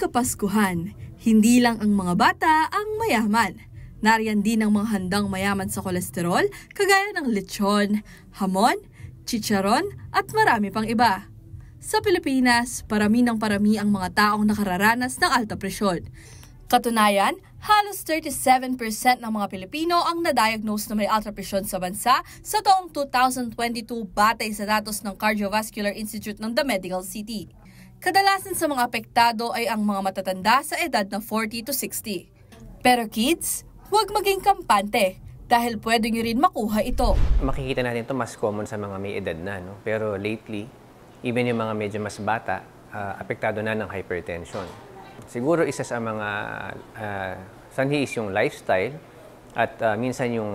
Kapaskuhan, hindi lang ang mga bata ang mayaman. Nariyan din ang mga handang mayaman sa kolesterol, kagaya ng lechon, hamon, chicharon at marami pang iba. Sa Pilipinas, parami ng parami ang mga taong nakararanas ng alta presyon. Katunayan, halos 37% ng mga Pilipino ang na-diagnose na may alta presyon sa bansa sa taong 2022 batay sa datos ng Cardiovascular Institute ng The Medical City. Kadalasan sa mga apektado ay ang mga matatanda sa edad na 40 to 60. Pero kids, huwag maging kampante dahil pwede nyo rin makuha ito. Makikita natin ito mas common sa mga may edad na, no? Pero lately, even yung mga medyo mas bata, apektado na ng hypertension. Siguro isa sa mga sanhi is yung lifestyle at minsan yung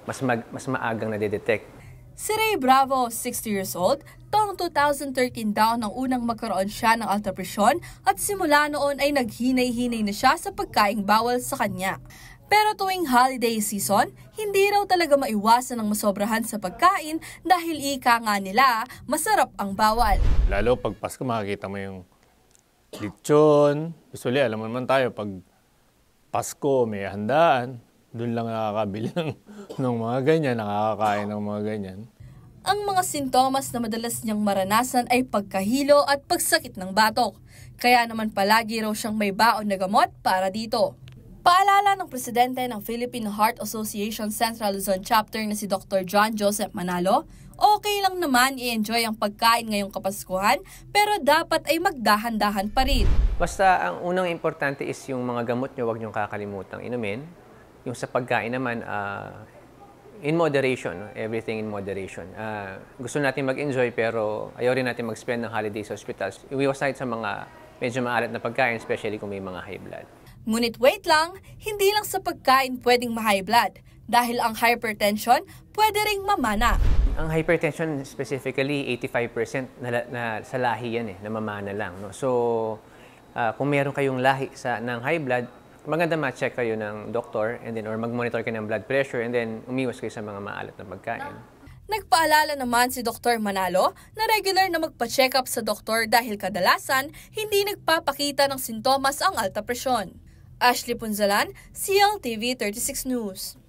mas maagang nadedetect. Si Ray Bravo, 60 years old, taong 2013 daw nang unang magkaroon siya ng alta presyon at simula noon ay naghinay-hinay na siya sa pagkaing bawal sa kanya. Pero tuwing holiday season, hindi raw talaga maiwasan ng masobrahan sa pagkain dahil ika nga nila, masarap ang bawal. Lalo pag Pasko makikita mo yung lechon. Usually, alam mo naman tayo, pag Pasko may handaan, doon lang nakakabili ng mga ganyan, nakakakain ng mga ganyan. Ang mga sintomas na madalas niyang maranasan ay pagkahilo at pagsakit ng batok. Kaya naman palagi raw siyang may baon na gamot para dito. Paalala ng presidente ng Philippine Heart Association Central Luzon Chapter na si Dr. John Joseph Manalo, okay lang naman i-enjoy ang pagkain ngayong Kapaskuhan, pero dapat ay magdahan-dahan pa rin. Basta ang unang importante is yung mga gamot nyo, huwag nyo kakalimutang inumin. Yung sa pagkain naman, in moderation, no? Everything in moderation. Gusto natin mag-enjoy pero ayaw rin natin mag-spend ng holiday sa hospitals. Iwiwas tayo sa mga medyo maalat na pagkain, especially kung may mga high blood. Ngunit wait lang, hindi lang sa pagkain pwedeng ma-high blood. Dahil ang hypertension, pwede ring mamana. Ang hypertension specifically, 85% na sa lahi yan, namamana lang. No? So, kung meron kayong lahi ng high blood, maganda ma-check kayo ng doktor and then or mag-monitor kayo ng blood pressure and then umiwas kayo sa mga maalat na pagkain. Nagpaalala naman si Dr. Manalo na regular na magpa-check up sa doktor dahil kadalasan hindi nagpapakita ng sintomas ang alta presyon. Ashley Punzalan, CLTV 36 News.